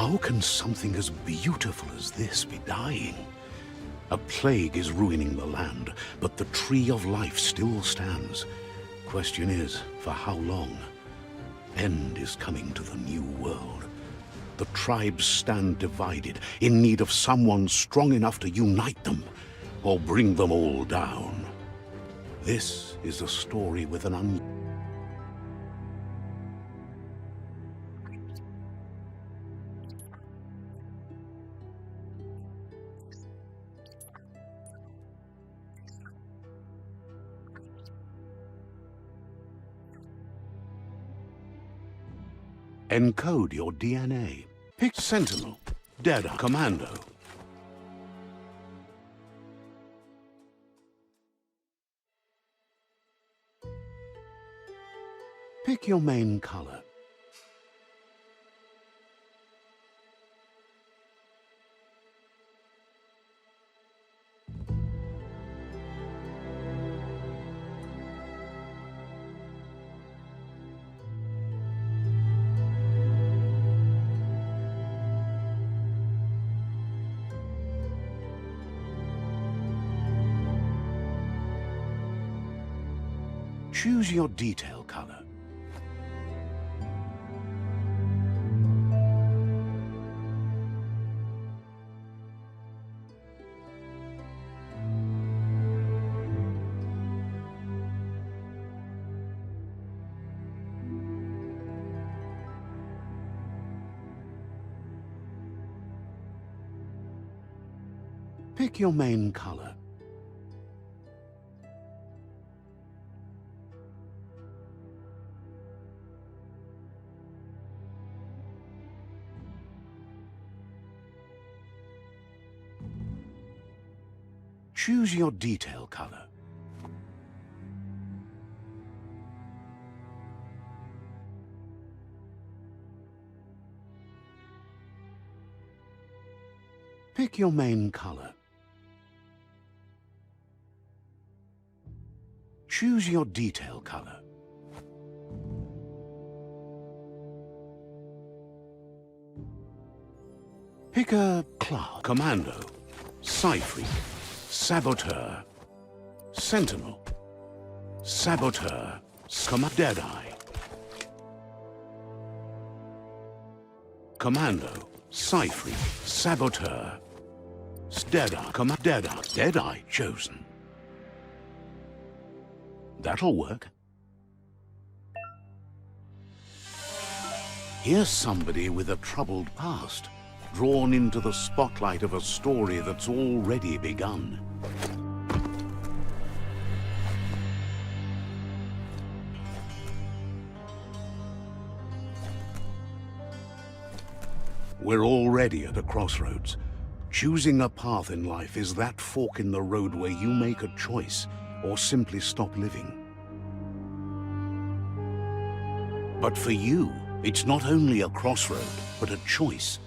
How can something as beautiful as this be dying? A plague is ruining the land, but the tree of life still stands. Question is, for how long? End is coming to the new world. The tribes stand divided, in need of someone strong enough to unite them, or bring them all down. This is a story with an Encode your DNA. Pick Sentinel, Dead Commando. Pick your main color. Choose your detail color. Pick your main color. Choose your detail color. Pick your main color. Choose your detail color. Pick a class. Commando, Psy-Freak, Saboteur, Sentinel, Saboteur, Deadeye, Commando, Psy-Freak, Saboteur, Deadeye, Deadeye chosen. That'll work. Here's somebody with a troubled past, drawn into the spotlight of a story that's already begun. We're already at a crossroads. Choosing a path in life is that fork in the road where you make a choice or simply stop living. But for you, it's not only a crossroad, but a choice.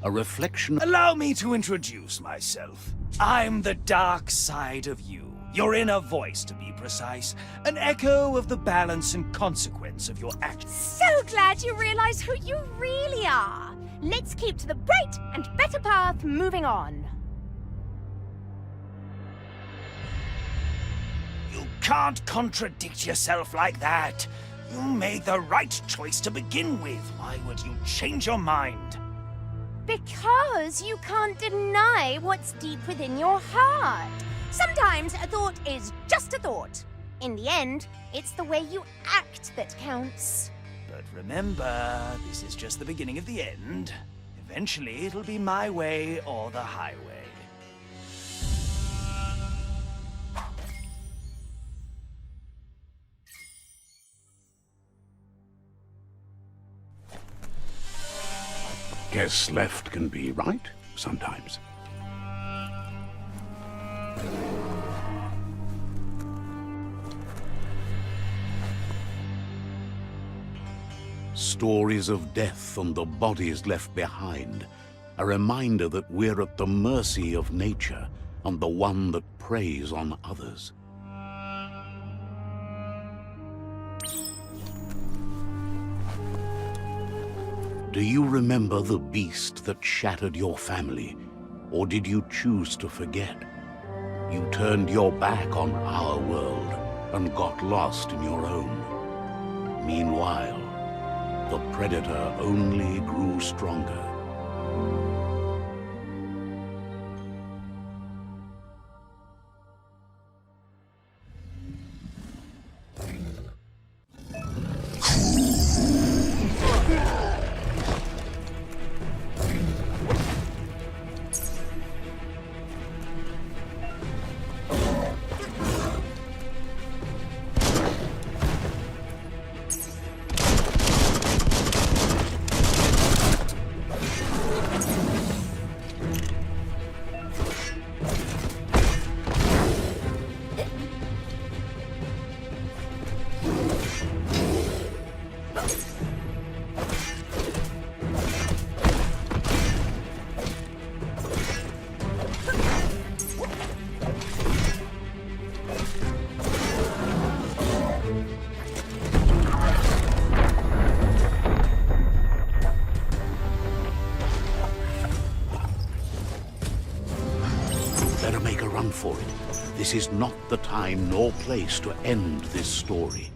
A reflection. Allow me to introduce myself. I'm the dark side of you. Your inner voice, to be precise. An echo of the balance and consequence of your actions. So glad you realize who you really are. Let's keep to the bright and better path moving on. You can't contradict yourself like that. You made the right choice to begin with. Why would you change your mind? Because you can't deny what's deep within your heart. Sometimes a thought is just a thought. In the end, it's the way you act that counts. But remember, this is just the beginning of the end. Eventually, it'll be my way or the highway. Guess left can be right, sometimes. Stories of death and the bodies left behind. A reminder that we're at the mercy of nature and the one that preys on others. Do you remember the beast that shattered your family? Or did you choose to forget? You turned your back on our world and got lost in your own. Meanwhile, the Predator only grew stronger. Better make a run for it. This is not the time nor place to end this story.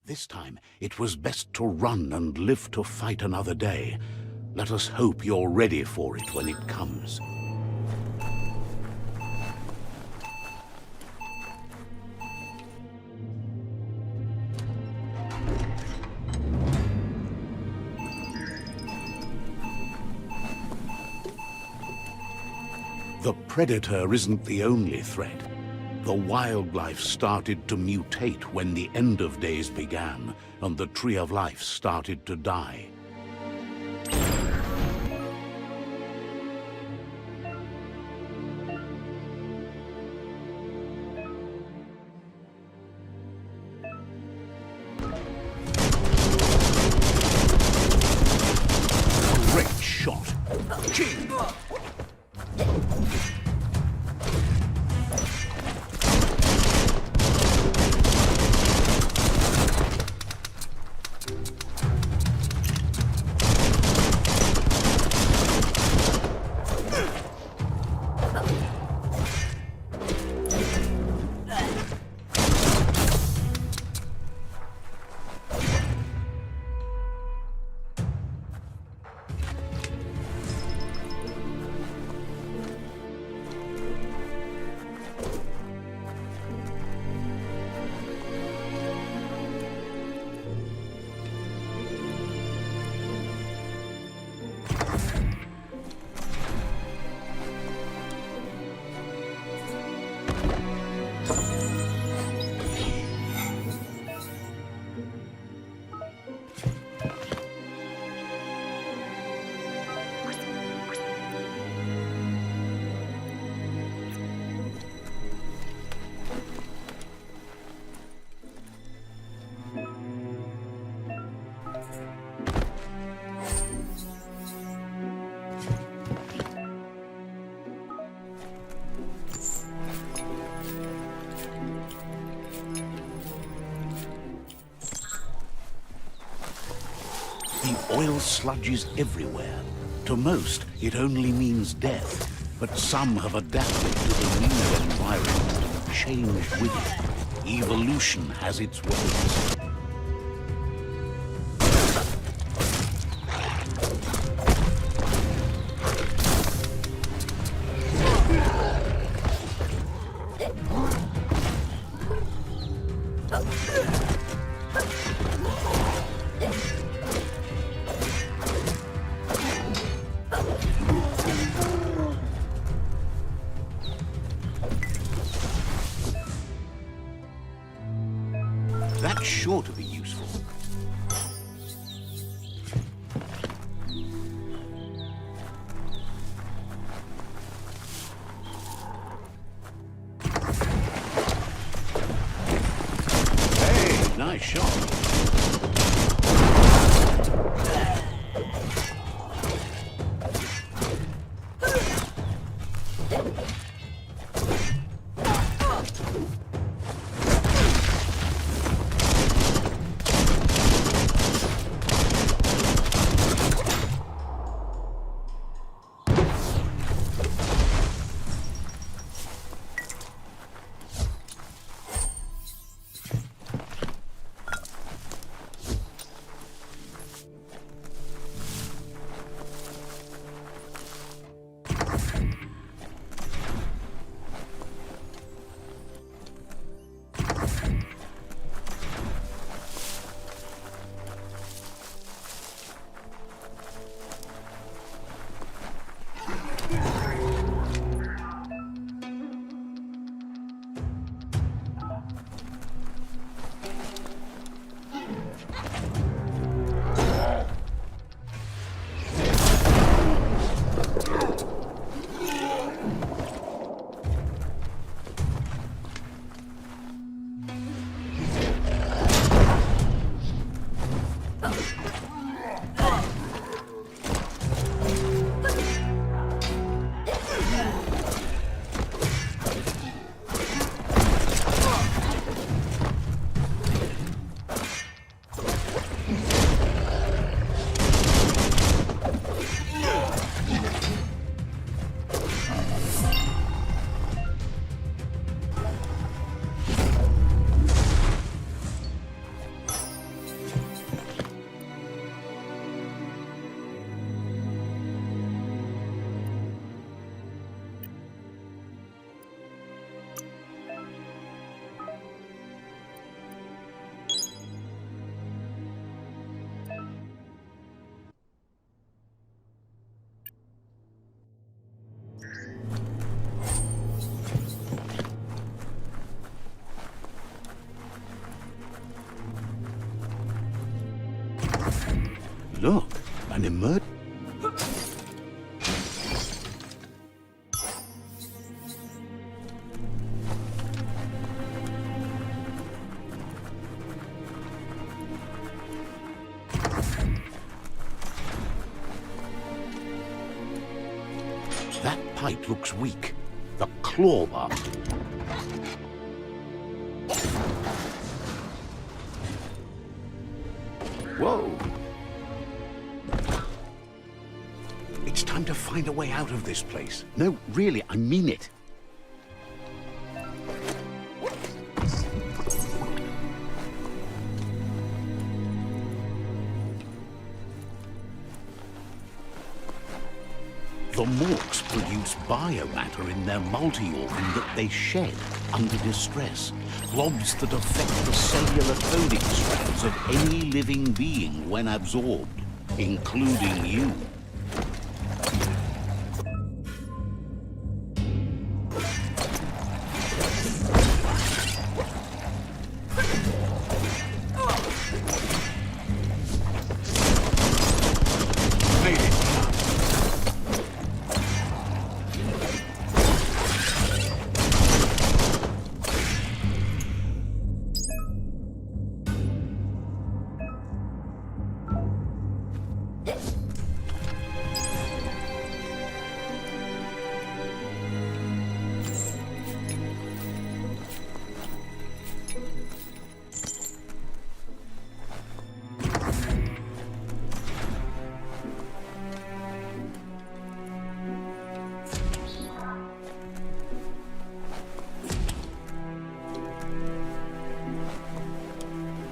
This time, it was best to run and live to fight another day. Let us hope you're ready for it when it comes. The Predator isn't the only threat. The wildlife started to mutate when the end of days began, and the Tree of Life started to die. Great shot! Ching! The oil sludges everywhere. To most, it only means death. But some have adapted to the new environment and changed with it. Evolution has its ways. That's sure to be useful. Hey, nice shot. emerged. That pipe looks weak. The claw bar. Whoa! It's time to find a way out of this place. No, really, I mean it. The morks produce biomatter in their multi-organ that they shed under distress. Blobs that affect the cellular coding strands of any living being when absorbed, including you. Made it.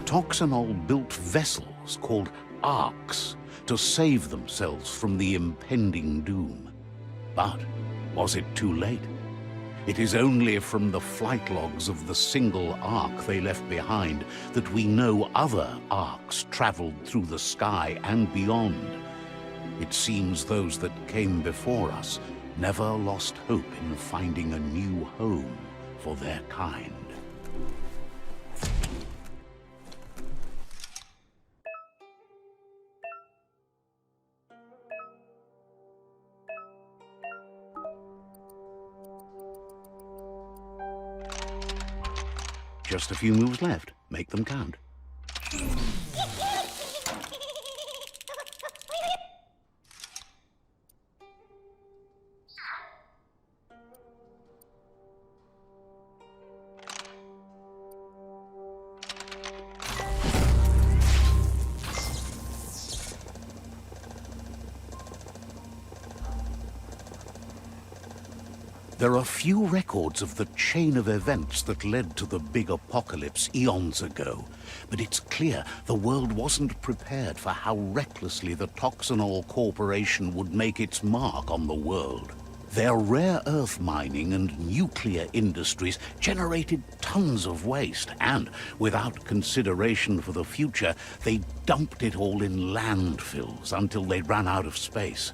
Toxanol built vessels called arks to save themselves from the impending doom. But was it too late? It is only from the flight logs of the single ark they left behind that we know other arks traveled through the sky and beyond. It seems those that came before us never lost hope in finding a new home for their kind. Just a few moves left. Make them count. There are few records of the chain of events that led to the big apocalypse eons ago, but it's clear the world wasn't prepared for how recklessly the Toxanol Corporation would make its mark on the world. Their rare earth mining and nuclear industries generated tons of waste, and without consideration for the future, they dumped it all in landfills until they ran out of space.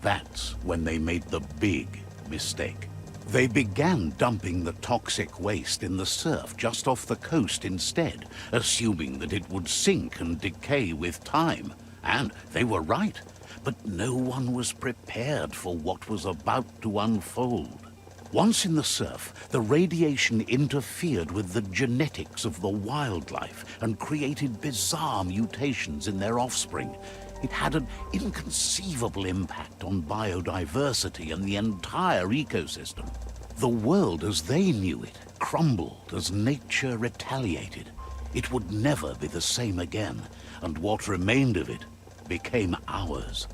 That's when they made the big mistake. They began dumping the toxic waste in the surf just off the coast instead, assuming that it would sink and decay with time. And they were right, but no one was prepared for what was about to unfold. Once in the surf, the radiation interfered with the genetics of the wildlife and created bizarre mutations in their offspring. It had an inconceivable impact on biodiversity and the entire ecosystem. The world as they knew it crumbled as nature retaliated. It would never be the same again, and what remained of it became ours.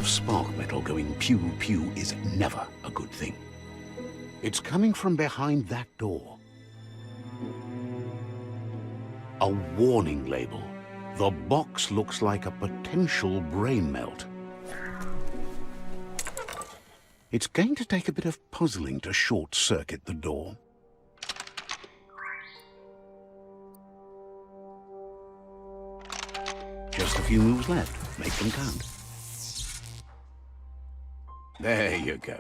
of spark metal going pew-pew is never a good thing. It's coming from behind that door. A warning label. The box looks like a potential brain melt. It's going to take a bit of puzzling to short-circuit the door. Just a few moves left. Make them count. There you go.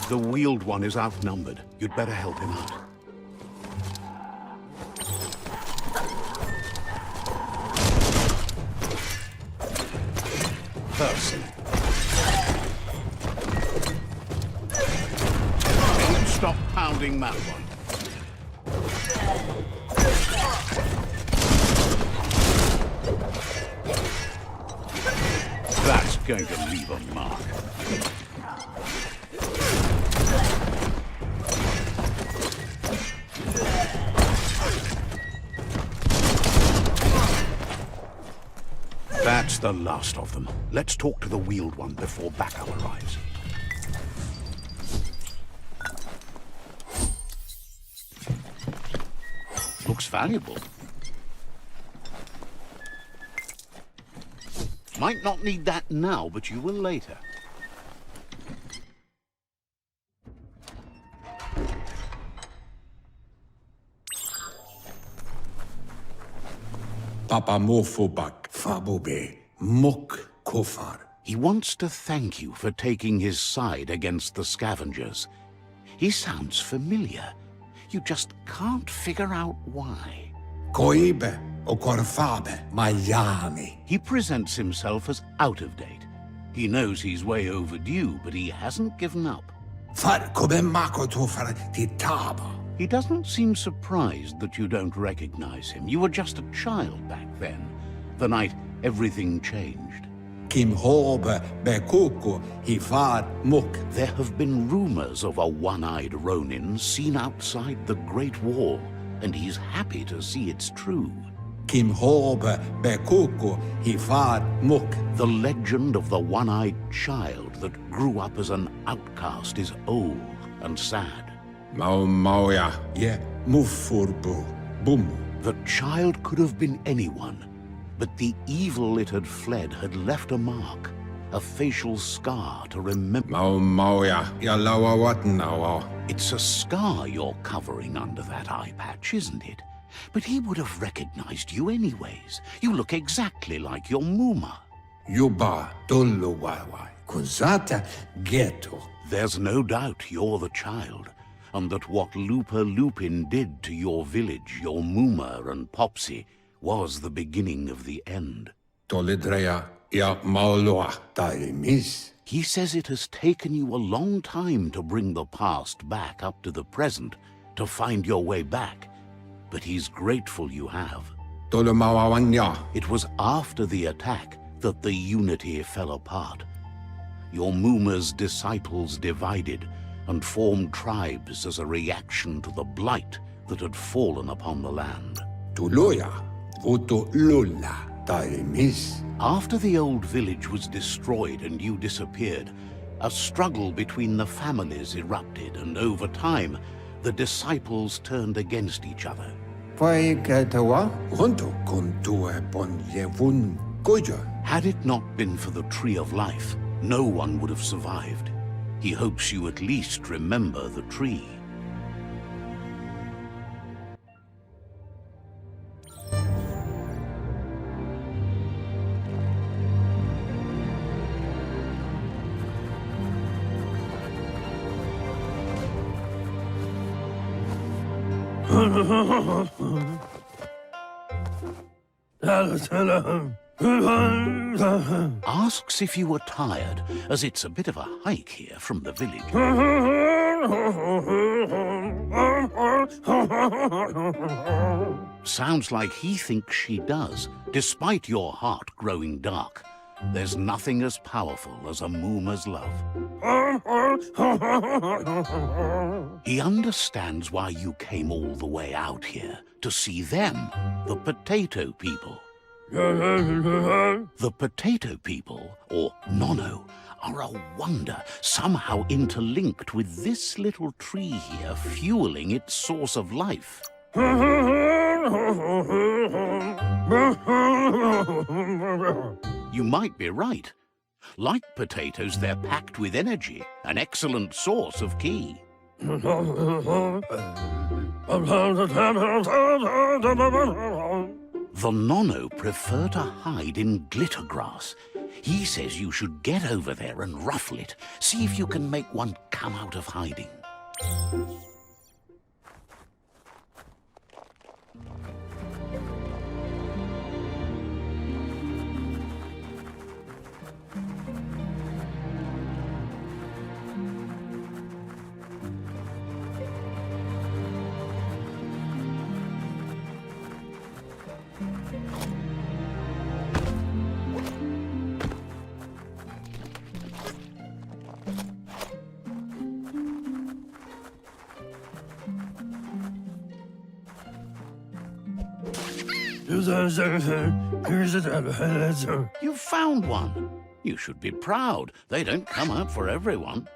The wheeled one is outnumbered. You'd better help him out. Person. Don't stop pounding that one. That's going to leave a mark. That's the last of them. Let's talk to the wheeled one before backup arrives. Looks valuable. Might not need that now, but you will later. Papa Mofobak Fabobe Mok Kofar. He wants to thank you for taking his side against the scavengers. He sounds familiar. You just can't figure out why. Koibe Okorfabe Mayami. He presents himself as out of date. He knows he's way overdue, but he hasn't given up. Far Kobe Mako Tofar Titaba. He doesn't seem surprised that you don't recognize him. You were just a child back then, the night everything changed. Kim Hobe Bekuko Hifar Muk. There have been rumors of a one-eyed Ronin seen outside the Great Wall, and he's happy to see it's true. Kim Hobe Bekuko Hifar Muk. The legend of the one-eyed child that grew up as an outcast is old and sad. Mau Mauya Ye Mufurbu Bumu. The child could have been anyone, but the evil it had fled had left a mark, a facial scar to remember. Mau Mauya Yalawa Watnawa. It's a scar you're covering under that eye patch, isn't it? But he would have recognized you anyways. You look exactly like your Muma. Yuba Duluwawa Kuzata Ghetto. There's no doubt you're the child, and that what Lupa Lupin did to your village, your Muma and Popsy, was the beginning of the end. Tolidreya Ya Maulua Taimis. He says it has taken you a long time to bring the past back up to the present, to find your way back, but he's grateful you have. Tolumawawanya. It was after the attack that the unity fell apart. Your Muma's disciples divided and formed tribes as a reaction to the blight that had fallen upon the land. Tuluya Vuto Lula Taimis. After the old village was destroyed and you disappeared, a struggle between the families erupted, and over time, the disciples turned against each other. Paikatawa Hunto Kuntue Ponjevun Goja. Had it not been for the Tree of Life, no one would have survived. He hopes you at least remember the tree. Asks if you were tired, as it's a bit of a hike here from the village. Sounds like he thinks she does, despite your heart growing dark. There's nothing as powerful as a Moomer's love. He understands why you came all the way out here, to see them, the potato people. The potato people, or Nono, are a wonder, somehow interlinked with this little tree here, fueling its source of life. You might be right. Like potatoes, they're packed with energy, an excellent source of ki. The Nono prefer to hide in glitter grass. He says you should get over there and ruffle it. See if you can make one come out of hiding. You found one. You should be proud. They don't come out for everyone.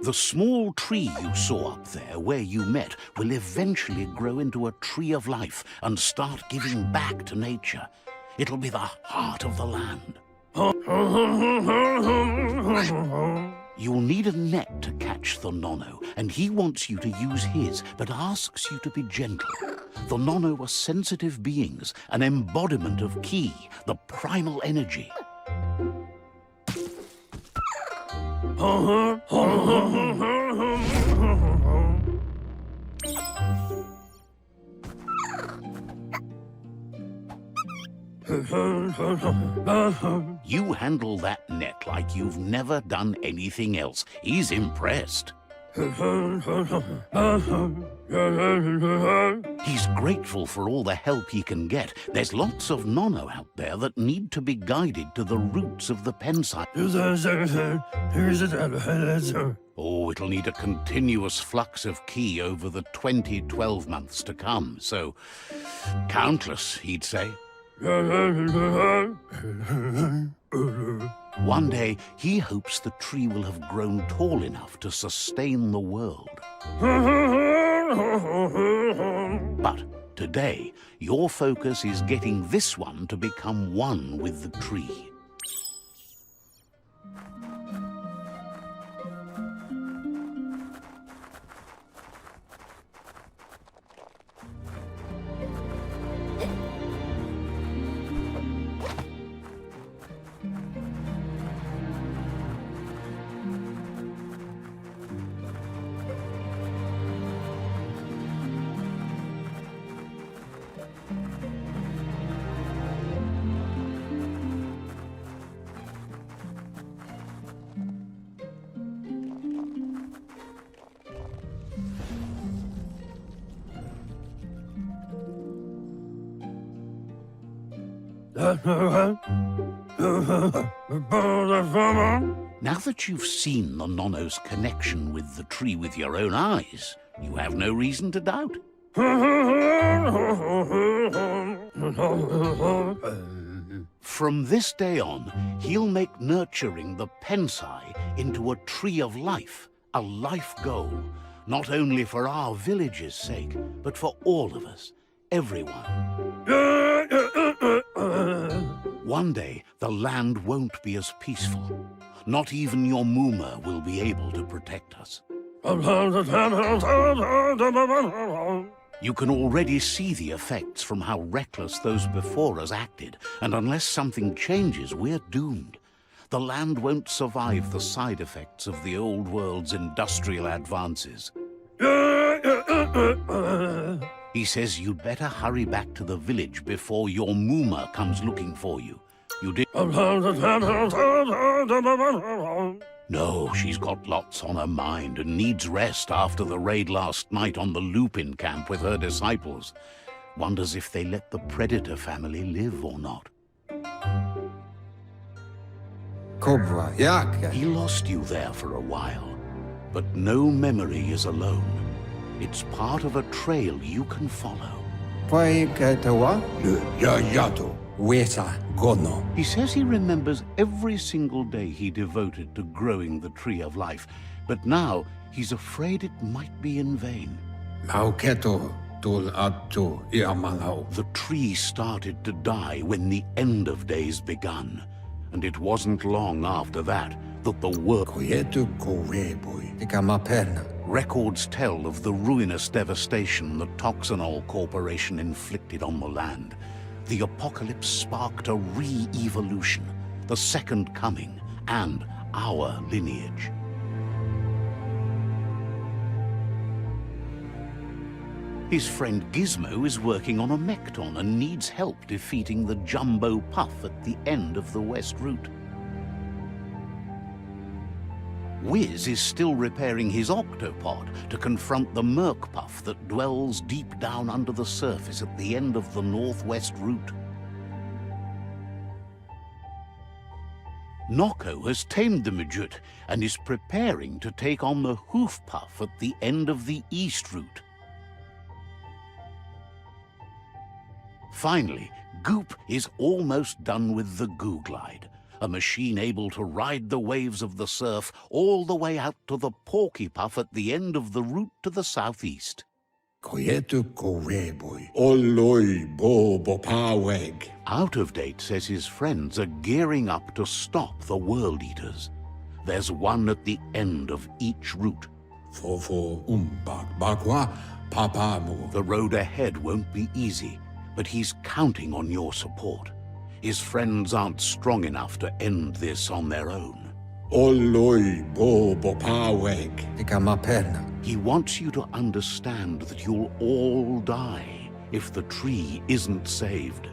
The small tree you saw up there where you met will eventually grow into a tree of life and start giving back to nature. It'll be the heart of the land. You'll need a net to catch the Nono, and he wants you to use his, but asks you to be gentle. The Nono are sensitive beings, an embodiment of ki, the primal energy. You handle that net like you've never done anything else. He's impressed. He's grateful for all the help he can get. There's lots of Nono out there that need to be guided to the roots of the penside. Oh, it'll need a continuous flux of ki over the 12 months to come. So, countless, he'd say. One day, he hopes the tree will have grown tall enough to sustain the world. But today, your focus is getting this one to become one with the tree. Now that you've seen the Nono's connection with the tree with your own eyes, you have no reason to doubt. From this day on, he'll make nurturing the Pensai into a tree of life, a life goal, not only for our village's sake, but for all of us, everyone. One day, the land won't be as peaceful. Not even your Moomer will be able to protect us. You can already see the effects from how reckless those before us acted, and unless something changes, we're doomed. The land won't survive the side effects of the old world's industrial advances. He says you'd better hurry back to the village before your Moomer comes looking for you. You did... No, she's got lots on her mind and needs rest after the raid last night on the Lupin camp with her disciples. Wonders if they let the Predator family live or not. Cobra, jak? He lost you there for a while, but no memory is alone. It's part of a trail you can follow. Paikatawa? Yato. Wesa gono. He says he remembers every single day he devoted to growing the Tree of Life, but now he's afraid it might be in vain. Mauketo tul attu iamanau. The tree started to die when the end of days begun, and it wasn't long after that that the world... Koyetu koreboy. Ikamaperna. Records tell of the ruinous devastation the Toxanol Corporation inflicted on the land. The apocalypse sparked a re-evolution, the second coming, and our lineage. His friend Gizmo is working on a Mekton and needs help defeating the Jumbo Puff at the end of the West Route. Wiz is still repairing his octopod to confront the Merc Puff that dwells deep down under the surface at the end of the Northwest Route. Noko has tamed the Midget and is preparing to take on the Hoof Puff at the end of the East Route. Finally, Goop is almost done with the Googlide, a machine able to ride the waves of the surf all the way out to the Porky Puff at the end of the route to the southeast. Koyetu koreboy. Oloi bo bopaweg. Out of Date says his friends are gearing up to stop the World Eaters. There's one at the end of each route. Fofo umbak bakwa papamu. The road ahead won't be easy, but he's counting on your support. His friends aren't strong enough to end this on their own. Oloi bo bopaweg. Ikamaperna. He wants you to understand that you'll all die if the tree isn't saved.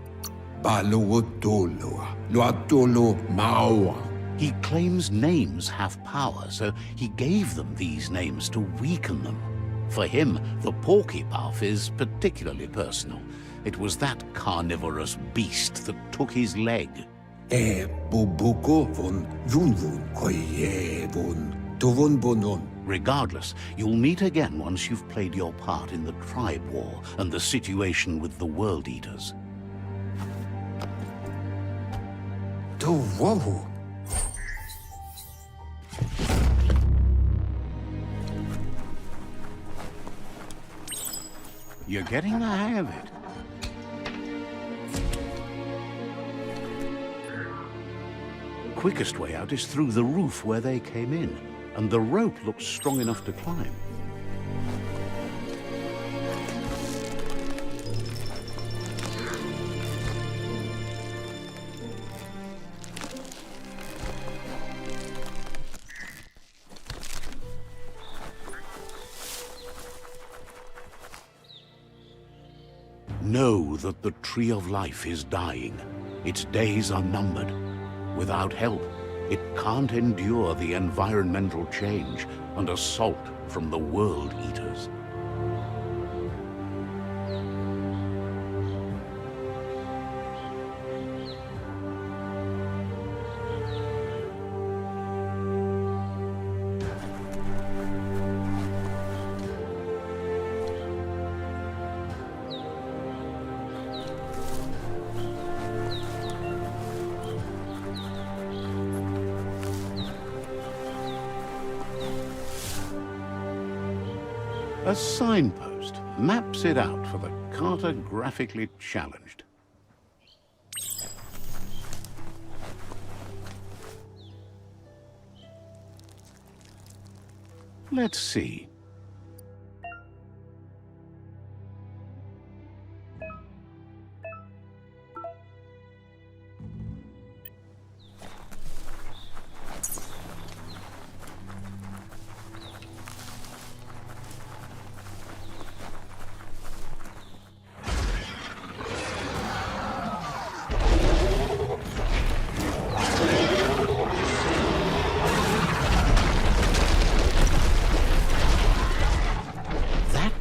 Baluotolo. Luatolo maua. He claims names have power, so he gave them these names to weaken them. For him, the Porky Puff is particularly personal. It was that carnivorous beast that took his leg. E bubuko von vunvun koye vun tuvun bonon. Regardless, you'll meet again once you've played your part in the tribe war and the situation with the World Eaters. Tuwawu. You're getting the hang of it. Quickest way out is through the roof where they came in, and the rope looks strong enough to climb. Know that the Tree of Life is dying. Its days are numbered. Without help, it can't endure the environmental change and assault from the World Eaters. A signpost maps it out for the cartographically challenged. Let's see.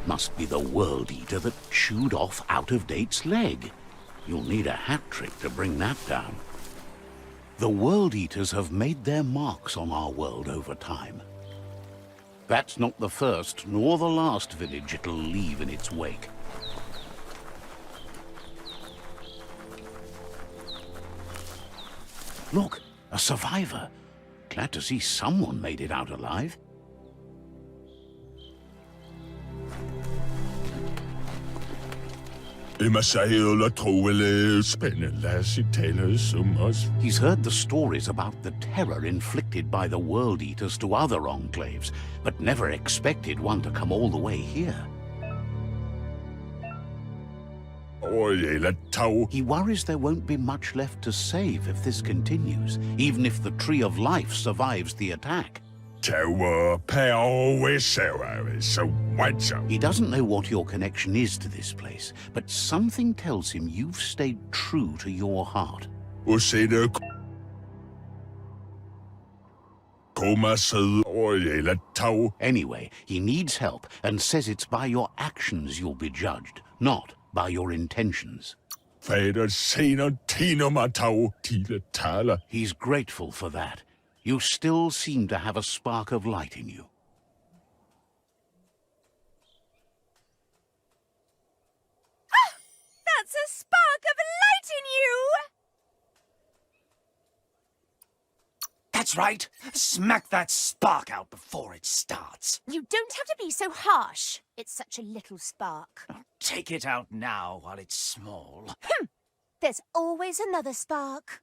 Must be the World Eater that chewed off Out of Date's leg. You'll need a hat trick to bring that down. The World Eaters have made their marks on our world over time. That's not the first nor the last village it'll leave in its wake. Look, a survivor. Glad to see someone made it out alive. He's heard the stories about the terror inflicted by the World Eaters to other enclaves, but never expected one to come all the way here. He worries there won't be much left to save if this continues, even if the Tree of Life survives the attack. He doesn't know what your connection is to this place, but something tells him you've stayed true to your heart. Anyway, he needs help and says it's by your actions you'll be judged, not by your intentions. He's grateful for that. You still seem to have a spark of light in you. Ah! That's a spark of light in you! That's right. Smack that spark out before it starts. You don't have to be so harsh. It's such a little spark. Take it out now while it's small. There's always another spark.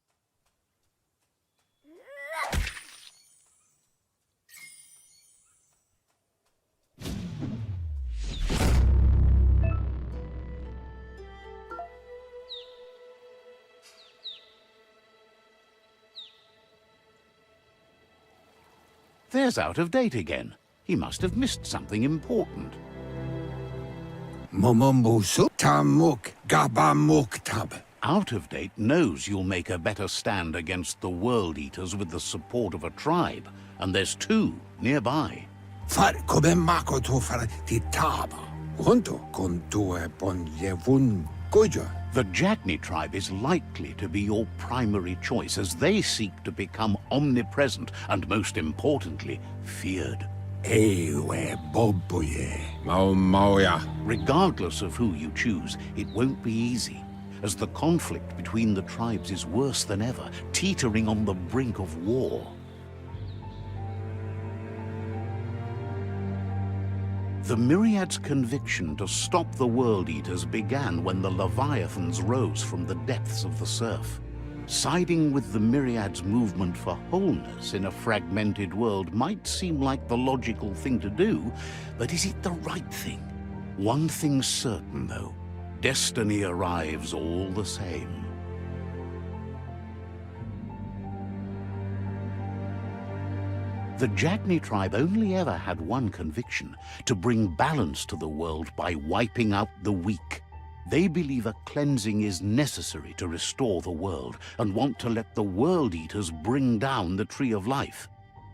There's Out of Date again. He must have missed something important. Momombusu tamuk gabamuktab. Out of Date knows you'll make a better stand against the World Eaters with the support of a tribe, and there's two nearby. Far kobemako tofar titaba. Junto con tue ponjevun gojo. The Jagni tribe is likely to be your primary choice as they seek to become omnipresent and, most importantly, feared. Ewe bobuye. Mauya. Regardless of who you choose, it won't be easy, as the conflict between the tribes is worse than ever, teetering on the brink of war. The Myriad's conviction to stop the World Eaters began when the Leviathans rose from the depths of the surf. Siding with the Myriad's movement for wholeness in a fragmented world might seem like the logical thing to do, but is it the right thing? One thing's certain, though. Destiny arrives all the same. The Jagni tribe only ever had one conviction: to bring balance to the world by wiping out the weak. They believe a cleansing is necessary to restore the world and want to let the World Eaters bring down the Tree of Life.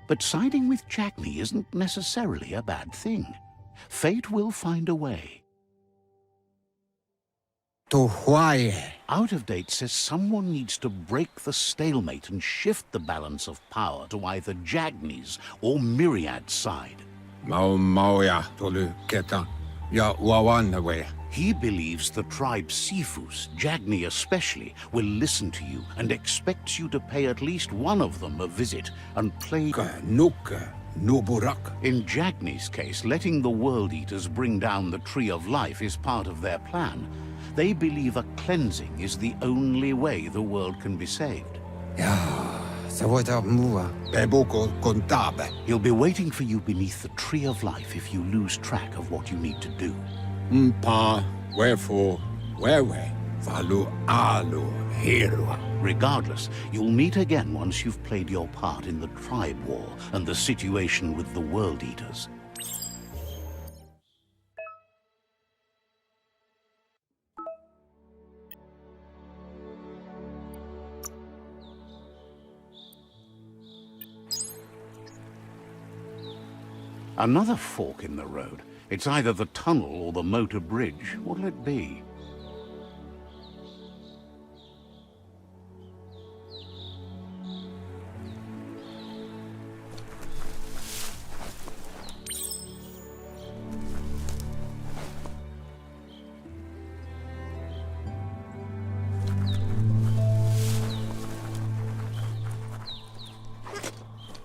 But siding with Jagni isn't necessarily a bad thing. Fate will find a way. To why? Out of Date says someone needs to break the stalemate and shift the balance of power to either Jagni's or Myriad's side. Mauya tolu keta. Ya wawanwe. He believes the tribe Sifus, Jagni especially, will listen to you and expects you to pay at least one of them a visit and play... Nuka nuburak. In Jagni's case, letting the World Eaters bring down the Tree of Life is part of their plan. They believe a cleansing is the only way the world can be saved. Ya, sawata mua. Beboko kontabe. He'll be waiting for you beneath the Tree of Life if you lose track of what you need to do. Mpa, wherefore, wewe, valu alu, hero. Regardless, you'll meet again once you've played your part in the tribe war and the situation with the World Eaters. Another fork in the road. It's either the tunnel or the motor bridge. What'll it be?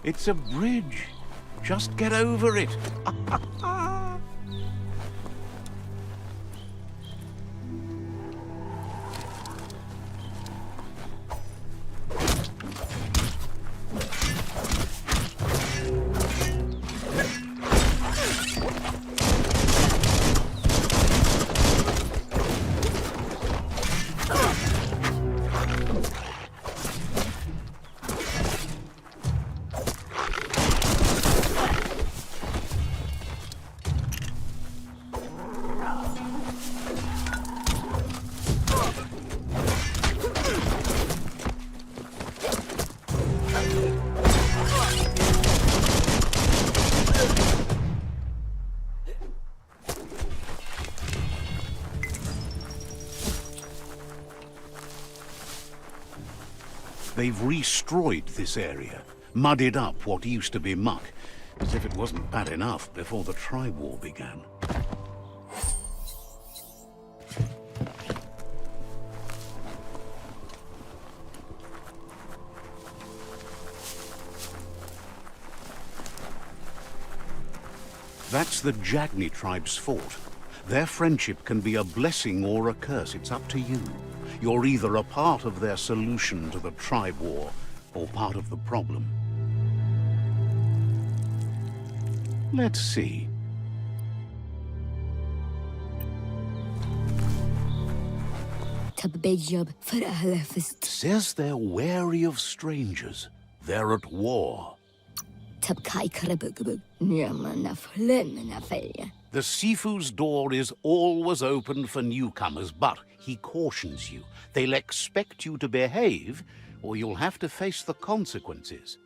It's a bridge. Just get over it. They've destroyed this area, muddied up what used to be muck, as if it wasn't bad enough before the tribe war began. That's the Jagni tribe's fort. Their friendship can be a blessing or a curse. It's up to you. You're either a part of their solution to the tribe war, or part of the problem. Let's see. It says they're wary of strangers. They're at war. The Sifu's door is always open for newcomers, but he cautions you. They'll expect you to behave, or you'll have to face the consequences.